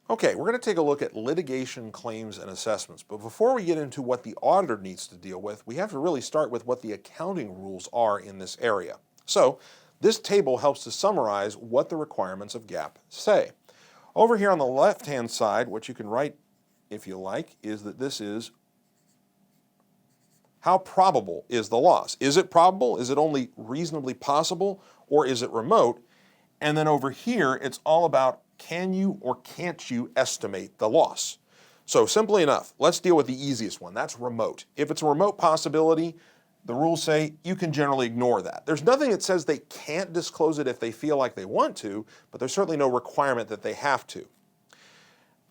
Okay, we're going to take a look at litigation claims and assessments. But before we get into what the auditor needs to deal with, we have to really start with what the accounting rules are in this area. So this table helps to summarize what the requirements of GAAP say. Over here on the left-hand side, what you can write, if you like, is that this is how probable is the loss. Is it probable? Is it only reasonably possible? Or is it remote? And then over here, it's all about can you or can't you estimate the loss? So simply enough, let's deal with the easiest one. That's remote. If it's a remote possibility, the rules say you can generally ignore that. There's nothing that says they can't disclose it if they feel like they want to, but there's certainly no requirement that they have to.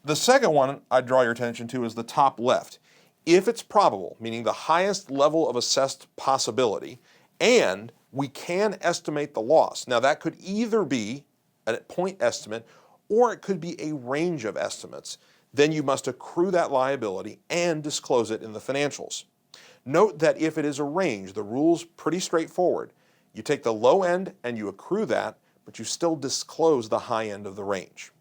The second one I'd draw your attention to is the top left. If it's probable, meaning the highest level of assessed possibility, and we can estimate the loss. Now that could either be a point estimate or it could be a range of estimates. Then you must accrue that liability and disclose it in the financials. Note that if it is a range, the rule's pretty straightforward. You take the low end and you accrue that, but you still disclose the high end of the range.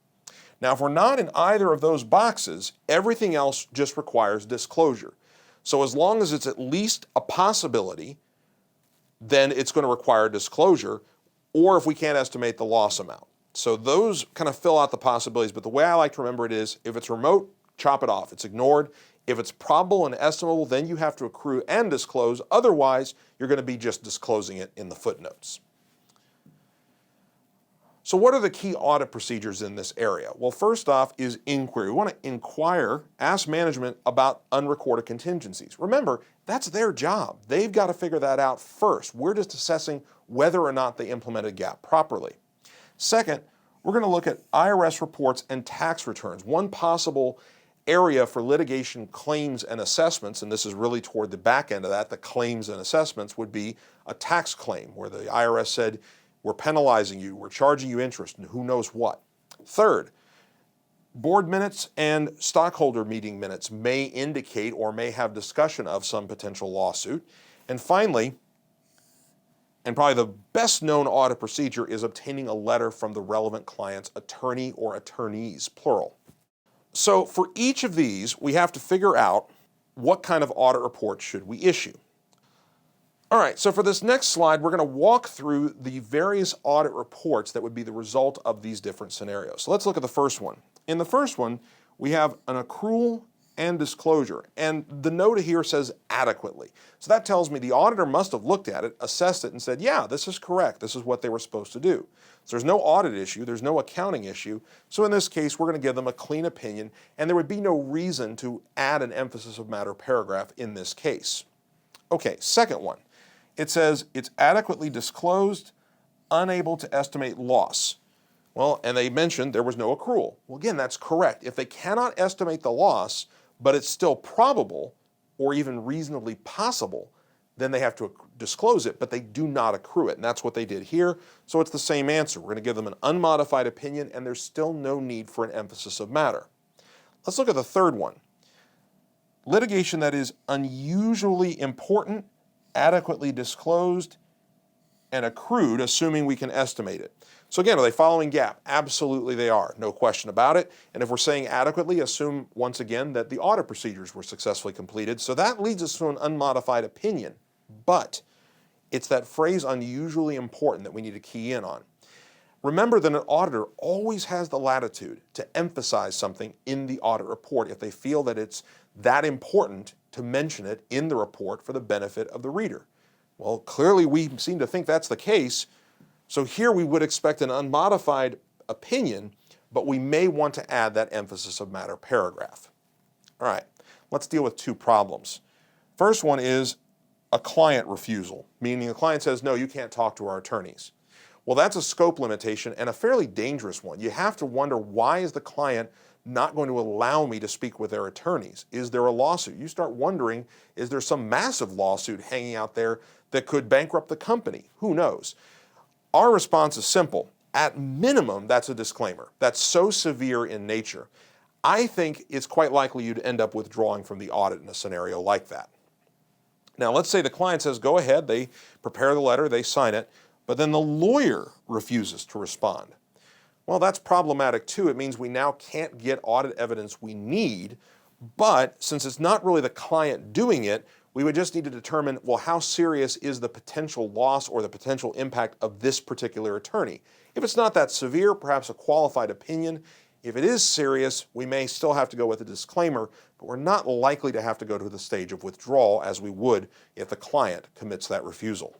Now, if we're not in either of those boxes, everything else just requires disclosure. So as long as it's at least a possibility, then it's going to require disclosure, or if we can't estimate the loss amount. So those kind of fill out the possibilities, but the way I like to remember it is if it's remote, chop it off. It's ignored. If it's probable and estimable, then you have to accrue and disclose. Otherwise, you're going to be just disclosing it in the footnotes. So what are the key audit procedures in this area? Well, first off is inquiry. We want to inquire, ask management about unrecorded contingencies. Remember, that's their job. They've got to figure that out first. We're just assessing whether or not they implemented GAAP properly. Second, we're going to look at IRS reports and tax returns. One possible area for litigation claims and assessments, and this is really toward the back end of that, the claims and assessments, would be a tax claim where the IRS said, we're penalizing you, we're charging you interest, and who knows what. Third, board minutes and stockholder meeting minutes may indicate or may have discussion of some potential lawsuit. And finally, and probably the best known audit procedure is obtaining a letter from the relevant client's attorney or attorneys, plural. So for each of these, we have to figure out what kind of audit report should we issue. All right, so for this next slide, we're going to walk through the various audit reports that would be the result of these different scenarios. So let's look at the first one. In the first one, we have an accrual and disclosure, and the note here says adequately. So that tells me the auditor must have looked at it, assessed it, and said, yeah, this is correct. This is what they were supposed to do. So there's no audit issue, there's no accounting issue. So in this case, we're going to give them a clean opinion, and there would be no reason to add an emphasis of matter paragraph in this case. Okay, second one. It says it's adequately disclosed, unable to estimate loss. Well, and they mentioned there was no accrual. Well, again, that's correct. If they cannot estimate the loss, but it's still probable or even reasonably possible, then they have to disclose it, but they do not accrue it. And that's what they did here. So it's the same answer. We're going to give them an unmodified opinion, and there's still no need for an emphasis of matter. Let's look at the third one. Litigation that is unusually important, adequately disclosed, and accrued, assuming we can estimate it. So again, are they following GAAP? Absolutely they are, no question about it. And if we're saying adequately, assume once again that the audit procedures were successfully completed. So that leads us to an unmodified opinion. But it's that phrase unusually important that we need to key in on. Remember that an auditor always has the latitude to emphasize something in the audit report if they feel that it's that important to mention it in the report for the benefit of the reader. Well, clearly we seem to think that's the case. So here we would expect an unmodified opinion, but we may want to add that emphasis of matter paragraph. All right, let's deal with two problems. First one is a client refusal, meaning the client says, no, you can't talk to our attorneys. Well, that's a scope limitation and a fairly dangerous one. You have to wonder, why is the client not going to allow me to speak with their attorneys? Is there a lawsuit? You start wondering, is there some massive lawsuit hanging out there that could bankrupt the company? Who knows? Our response is simple. At minimum, that's a disclaimer. That's so severe in nature. I think it's quite likely you'd end up withdrawing from the audit in a scenario like that. Now, let's say the client says, go ahead, they prepare the letter, they sign it, but then the lawyer refuses to respond. Well, that's problematic too. It means we now can't get audit evidence we need, but since it's not really the client doing it, we would just need to determine, well, how serious is the potential loss or the potential impact of this particular attorney? If it's not that severe, perhaps a qualified opinion. If it is serious, we may still have to go with a disclaimer, but we're not likely to have to go to the stage of withdrawal as we would if the client commits that refusal.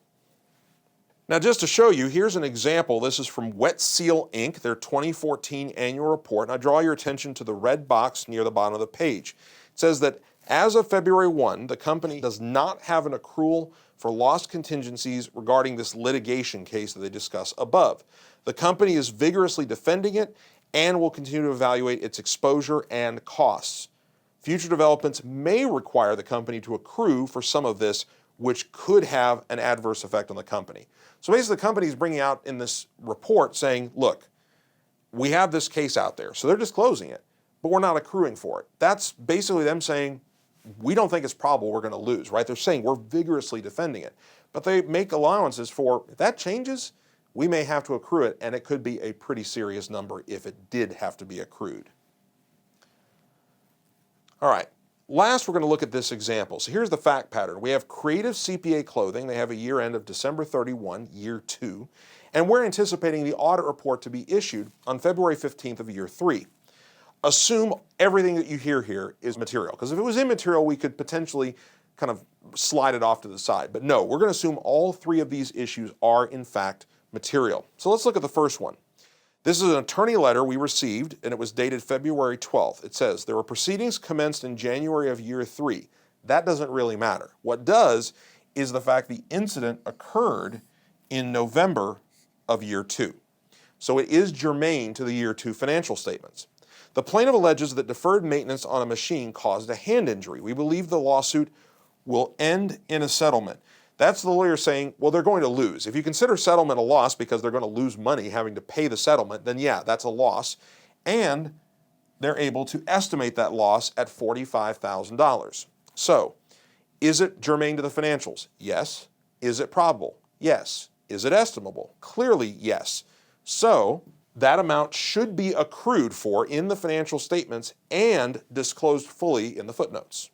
Now, just to show you, here's an example. This is from Wet Seal Inc., their 2014 annual report. And I draw your attention to the red box near the bottom of the page. It says that as of February 1, the company does not have an accrual for lost contingencies regarding this litigation case that they discuss above. The company is vigorously defending it and will continue to evaluate its exposure and costs. Future developments may require the company to accrue for some of this, which could have an adverse effect on the company. So basically, the company is bringing out in this report saying, look, we have this case out there. So they're disclosing it, but we're not accruing for it. That's basically them saying, we don't think it's probable we're going to lose, right? They're saying we're vigorously defending it. But they make allowances for, if that changes, we may have to accrue it, and it could be a pretty serious number if it did have to be accrued. All right. Last, we're going to look at this example. So here's the fact pattern. We have Creative CPA Clothing. They have a year end of December 31, year 2, and we're anticipating the audit report to be issued on February 15th of year 3. Assume everything that you hear here is material, because if it was immaterial, we could potentially kind of slide it off to the side. But no, we're going to assume all 3 of these issues are in fact material. So let's look at the first one. This is an attorney letter we received, and it was dated February 12th. It says, there were proceedings commenced in January of year 3. That doesn't really matter. What does is the fact the incident occurred in November of year 2. So it is germane to the year 2 financial statements. The plaintiff alleges that deferred maintenance on a machine caused a hand injury. We believe the lawsuit will end in a settlement. That's the lawyer saying, well, they're going to lose. If you consider settlement a loss because they're going to lose money having to pay the settlement, then yeah, that's a loss. And they're able to estimate that loss at $45,000. So, is it germane to the financials? Yes. Is it probable? Yes. Is it estimable? Clearly, yes. So, that amount should be accrued for in the financial statements and disclosed fully in the footnotes.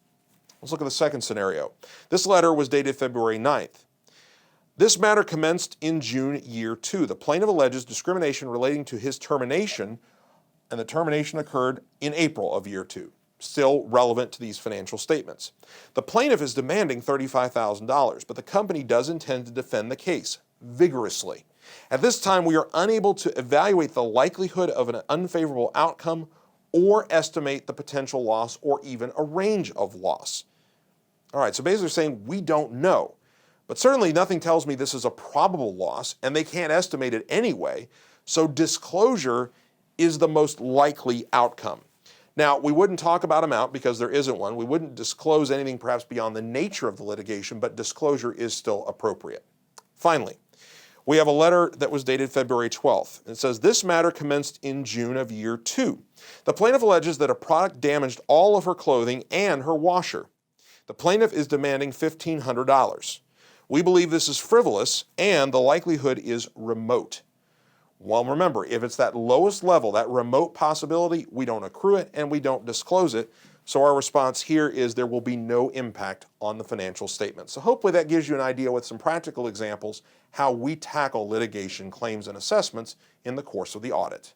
Let's look at the second scenario. This letter was dated February 9th. This matter commenced in June year 2. The plaintiff alleges discrimination relating to his termination, and the termination occurred in April of year 2. Still relevant to these financial statements. The plaintiff is demanding $35,000, but the company does intend to defend the case vigorously. At this time, we are unable to evaluate the likelihood of an unfavorable outcome or estimate the potential loss or even a range of loss. All right, so basically saying we don't know, but certainly nothing tells me this is a probable loss, and they can't estimate it anyway, so disclosure is the most likely outcome. Now, we wouldn't talk about amount because there isn't one. We wouldn't disclose anything perhaps beyond the nature of the litigation, but disclosure is still appropriate. Finally, we have a letter that was dated February 12th. It says, this matter commenced in June of year 2. The plaintiff alleges that a product damaged all of her clothing and her washer. The plaintiff is demanding $1,500. We believe this is frivolous and the likelihood is remote. Well, remember, if it's that lowest level, that remote possibility, we don't accrue it and we don't disclose it. So our response here is there will be no impact on the financial statement. So hopefully that gives you an idea with some practical examples how we tackle litigation claims and assessments in the course of the audit.